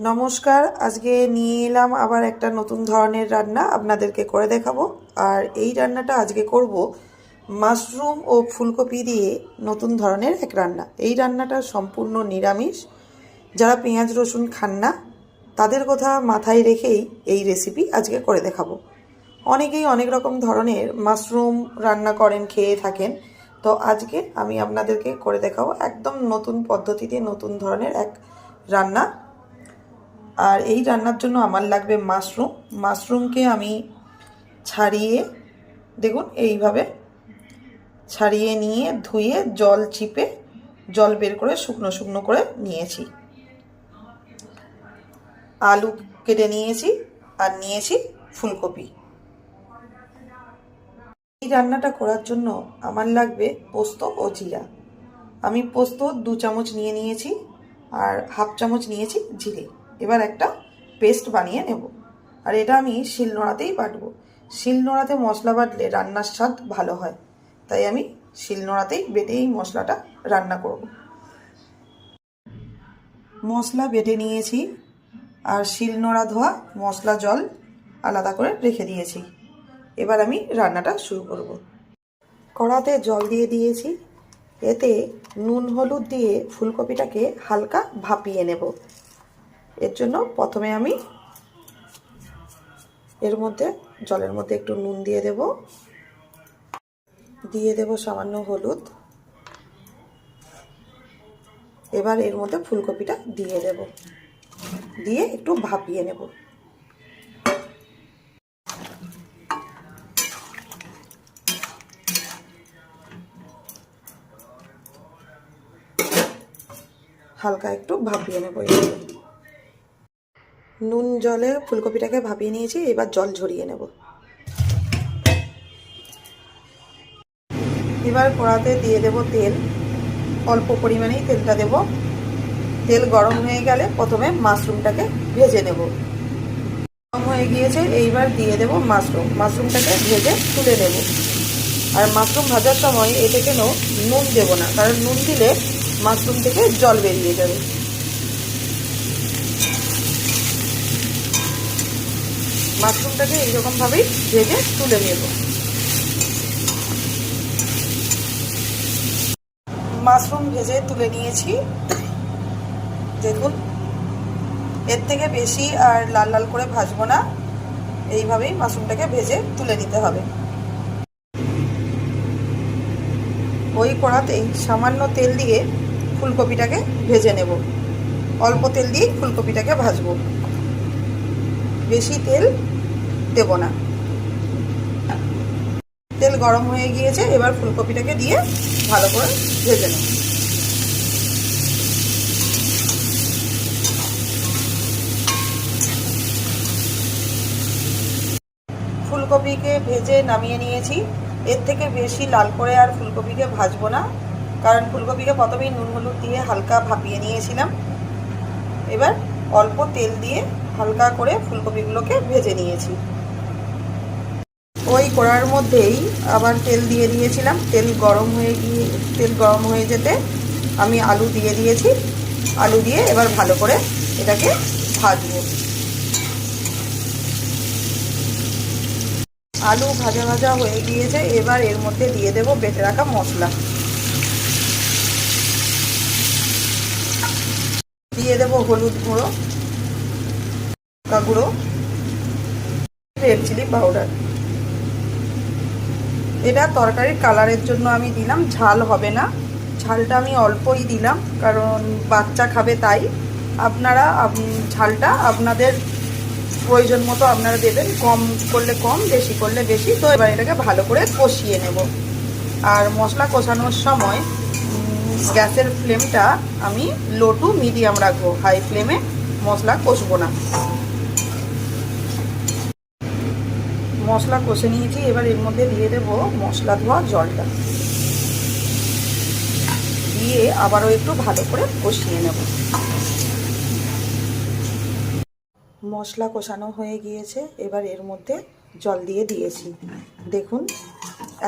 নমস্কার, আজকে নিয়ে এলাম আবার একটা নতুন ধরনের রান্না আপনাদেরকে করে দেখাবো। আর এই রান্নাটা আজকে করব মাশরুম ও ফুলকপি দিয়ে নতুন ধরনের এক রান্না। এই রান্নাটা সম্পূর্ণ নিরামিষ। যারা পেঁয়াজ রসুন খান না তাদের কথা মাথায় রেখেই এই রেসিপি আজকে করে দেখাবো। অনেকেই অনেক রকম ধরনের মাশরুম রান্না করেন, খেয়ে থাকেন। তো আজকে আমি আপনাদেরকে করে দেখাবো একদম নতুন পদ্ধতিতে নতুন ধরনের এক রান্না। আর এই রান্নার জন্য আমার লাগবে মাশরুমকে আমি ছাড়িয়ে, দেখুন এইভাবে ছাড়িয়ে নিয়ে ধুয়ে জল চিপে জল বের করে শুকনো শুকনো করে নিয়েছি। আলু কেটে নিয়েছি আর নিয়েছি ফুলকপি। এই রান্নাটা করার জন্য আমার লাগবে পোস্ত ও জিরা। আমি পোস্ত 2 চামচ নিয়ে নিয়েছি আর হাফ চামচ নিয়েছি জিরে। এবার একটা পেস্ট বানিয়ে নেব। আর এটা আমি শিলনোড়াতেই বাটবো। শিলনোড়াতে মশলা বাটলে রান্নার স্বাদ ভালো হয়, তাই আমি শিলনোড়াতেই বেটে এই মশলাটা রান্না করব। মশলা বেটে নিয়েছি আর শিলনোড়া ধোয়া মশলা জল আলাদা করে রেখে দিয়েছি। এবার আমি রান্নাটা শুরু করব। কড়াতে জল দিয়ে দিয়েছি। এতে নুন হলুদ দিয়ে ফুলকপিটাকে হালকা ভাপিয়ে নেব। এর জন্য প্রথমে আমি এর মধ্যে জলের মধ্যে একটু নুন দিয়ে দেব সামান্য হলুদ। এবার এর মধ্যে ফুলকপিটা দিয়ে একটু ভাপিয়ে নেব। হালকা একটু ভাপিয়ে নেব। নুন জলে ফুলকপিটাকে ভাপিয়ে নিয়েছি, এবার জল ঝরিয়ে নেব। এবার কড়াতে দিয়ে দেব তেল। অল্প পরিমাণেই তেলটা দেব। তেল গরম হয়ে গেলে প্রথমে মাশরুমটাকে ভেজে নেব। গরম হয়ে গিয়েছে, এইবার দিয়ে দেব মাশরুমটাকে ভেজে তুলে নেব। আর মাশরুম ভাজার সময় এতে কেন নুন দেব না, কারণ নুন দিলে মাশরুম থেকে জল বেরিয়ে যাবে। মাশরুমটাকে এইরকমভাবেই ভেজে তুলে নেব। মাশরুম ভেজে তুলে নিয়েছি। দেখুন, এর থেকে বেশি আর লাল লাল করে ভাজবো না, এইভাবেই মাশরুমটাকে ভেজে তুলে নিতে হবে। ওই কড়াতেই সামান্য তেল দিয়ে ফুলকপিটাকে ভেজে নেব। অল্প তেল দিয়ে ফুলকপিটাকে ভাজবো, বেশি তেল দেব না। তেল গরম হয়ে গিয়েছে, এবার ফুলকপিটাকে দিয়ে ভালো করে ভেজে নেব। ফুলকপিকে ভেজে নামিয়ে নিয়েছি। এর থেকে বেশি লাল করে আর ফুলকপিকে ভাজবো না, কারণ ফুলকপিকে প্রথমেই নুন হলুদ দিয়ে হালকা ভাপিয়ে নিয়েছিলাম। এবার অল্প তেল দিয়ে হালকা করে ফুলকপিগুলোকে ভেজে নিয়েছি। ওই কড়ার মধ্যেই আবার তেল দিয়ে দিয়েছিলাম। তেল গরম হয়ে যেতে আমি আলু দিয়ে দিয়েছি। আলু দিয়ে এবার ভালো করে এটাকে ভাজবো। আলু ভাজা ভাজা হয়ে গিয়েছে, এবার এর মধ্যে দিয়ে দেব বেটে রাখা মশলা। দিয়ে দেব হলুদ গুঁড়ো, লঙ্কা গুঁড়ো, রেড চিলি পাউডার। এটা তরকারির কালারের জন্য আমি দিলাম, ঝাল হবে না। ঝালটা আমি অল্পই দিলাম, কারণ বাচ্চা খাবে তাই। আপনারা ঝালটা আপনাদের প্রয়োজন মতো আপনারা দেবেন, কম করলে কম, বেশি করলে বেশি। তো এবার এটাকে ভালো করে কষিয়ে নেব। আর মশলা কষানোর সময় গ্যাসের ফ্লেমটা আমি লো টু মিডিয়াম রাখবো, হাই ফ্লেমে মশলা কষবো না। মশলা কষে নিয়েছি, এবার এর মধ্যে দিয়ে দেব মশলা ধোয়া জলটা, দিয়ে আবারও একটু ভালো করে কষিয়ে নেব। মশলা কষানো হয়ে গিয়েছে, এবার এর মধ্যে জল দিয়ে দিয়েছি। দেখুন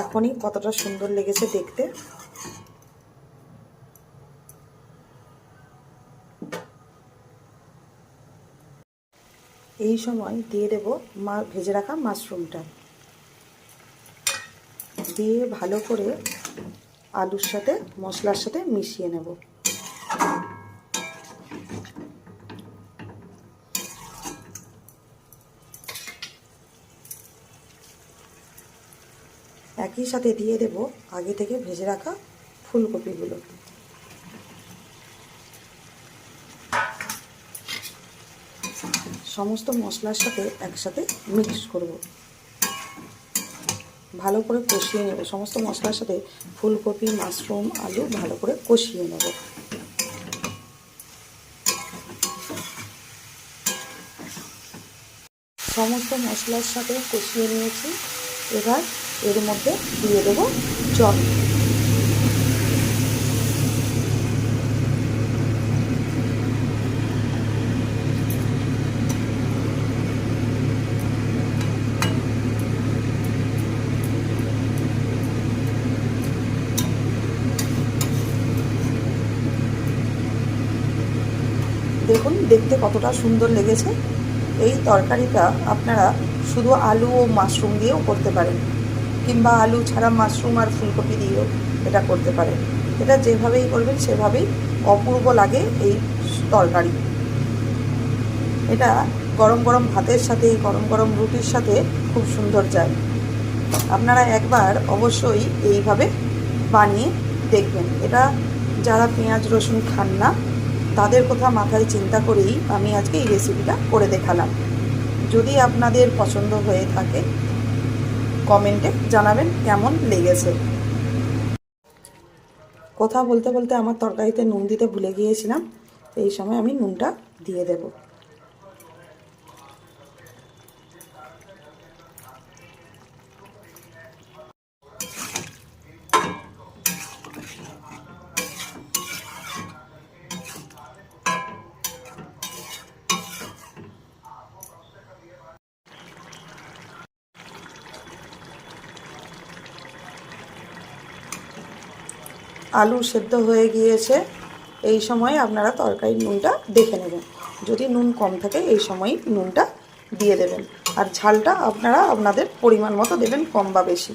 এখনই কতটা সুন্দর লেগেছে দেখতে। এই সময় দিয়ে দেব ভেজে রাখা মাশরুমটা, দিয়ে ভালো করে আলুর সাথে মশলার সাথে মিশিয়ে নেব। একই সাথে দিয়ে দেব আগে থেকে ভেজে রাখা ফুলকপিগুলো। সমস্ত মশলার সাথে একসাথে মিক্স করব, ভালো করে কষিয়ে নেব। সমস্ত মশলার সাথে ফুলকপি, মাশরুম, আলু ভালো করে কষিয়ে নেব। সমস্ত মশলার সাথে কষিয়ে নিয়েছি। এবার এর মধ্যে দিয়ে দেব জল। দেখুন দেখতে কতটা সুন্দর লেগেছে। এই তরকারিটা আপনারা শুধু আলু ও মাশরুম দিয়েও করতে পারেন, কিংবা আলু ছাড়া মাশরুম আর ফুলকপি দিয়েও এটা করতে পারেন। এটা যেভাবেই করবেন সেভাবেই অপূর্ব লাগে এই তরকারি। এটা গরম গরম ভাতের সাথে, গরম গরম রুটির সাথে খুব সুন্দর যায়। আপনারা একবার অবশ্যই এইভাবে বানিয়ে দেখবেন। এটা যারা পেঁয়াজ রসুন খান না তাদের কথা মাথায় চিন্তা করেই আমি আজকে এই রেসিপিটা করে দেখালাম। যদি আপনাদের পছন্দ হয়ে থাকে কমেন্টে জানাবেন কেমন লেগেছে। কথা বলতে বলতে আমার তরকারিতে নুন দিতে ভুলে গিয়েছিলাম, এই সময় আমি নুনটা দিয়ে দেব। আলু সেদ্ধ হয়ে গিয়েছে। এই সময় আপনারা তরকারির নুনটা দেখে নেবেন। যদি নুন কম থাকে এই সময় নুনটা দিয়ে দেবেন। আর ঝালটা আপনারা আপনাদের পরিমাণ মতো দেবেন, কম বা বেশি।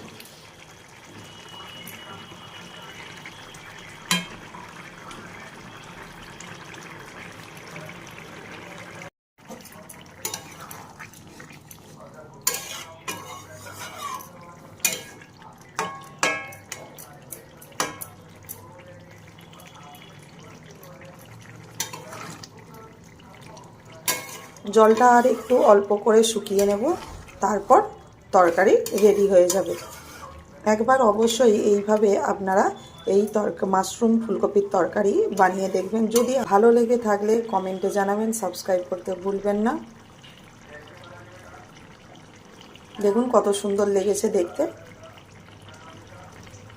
জলটা আর একটু অল্প করে শুকিয়ে নেব, তারপর তরকারি রেডি হয়ে যাবে। একবার অবশ্যই এইভাবে আপনারা এই মাশরুম ফুলকপির তরকারি বানিয়ে দেখবেন। যদি ভালো লেগে থাকলে কমেন্টে জানাবেন, সাবস্ক্রাইব করতে ভুলবেন না। দেখুন কত সুন্দর লেগেছে দেখতে।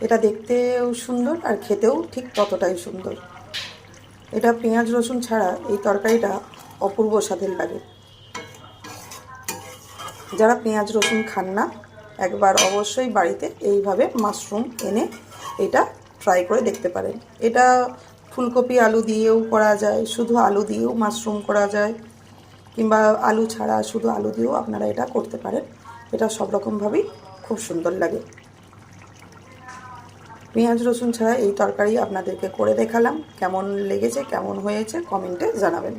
এটা দেখতেও সুন্দর আর খেতেও ঠিক ততটাই সুন্দর। এটা পেঁয়াজ রসুন ছাড়া এই তরকারিটা অপূর্ব স্বাদের লাগে। যারা পেঁয়াজ রসুন খান না একবার অবশ্যই বাড়িতে এইভাবে মাশরুম এনে এটা ট্রাই করে দেখতে পারেন। এটা ফুলকপি আলু দিয়েও করা যায়, শুধু আলু দিয়েও মাশরুম করা যায়, কিংবা আলু ছাড়া শুধু আলু দিয়েও আপনারা এটা করতে পারেন। এটা সব রকমভাবেই খুব সুন্দর লাগে। পেঁয়াজ রসুন ছাড়া এই তরকারি আপনাদেরকে করে দেখালাম। কেমন লেগেছে, কেমন হয়েছে কমেন্টে জানাবেন।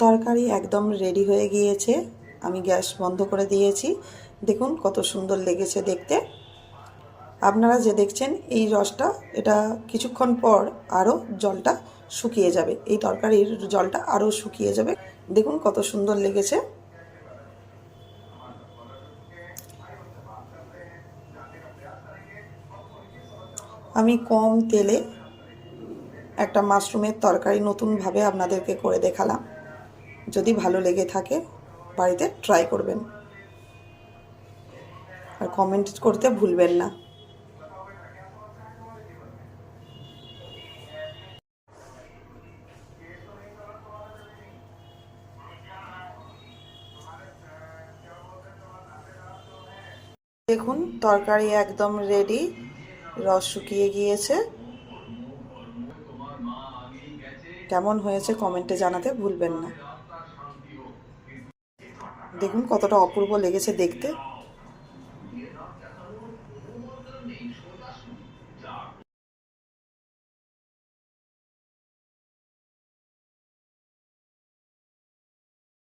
তরকারি একদম রেডি হয়ে গিয়েছে। আমি গ্যাস বন্ধ করে দিয়েছি। দেখুন কত সুন্দর লেগেছে দেখতে। আপনারা যে দেখছেন এই রসটা, এটা কিছুক্ষণ পর আরও জলটা শুকিয়ে যাবে। এই তরকারির জলটা আরও শুকিয়ে যাবে। দেখুন কত সুন্দর লেগেছে। আমি কম তেলে একটা মাশরুমের তরকারি নতুনভাবে আপনাদেরকে করে দেখালাম। যদি ভালো লেগে থাকে বাড়িতে ট্রাই করবেন আর কমেন্ট করতে ভুলবেন না। দেখুন তরকারি একদম রেডি, রস শুকিয়ে গিয়েছে। কেমন হয়েছে কমেন্টে জানাতে ভুলবেন না। দেখুন কতটা অপূর্ব লেগেছে দেখতে।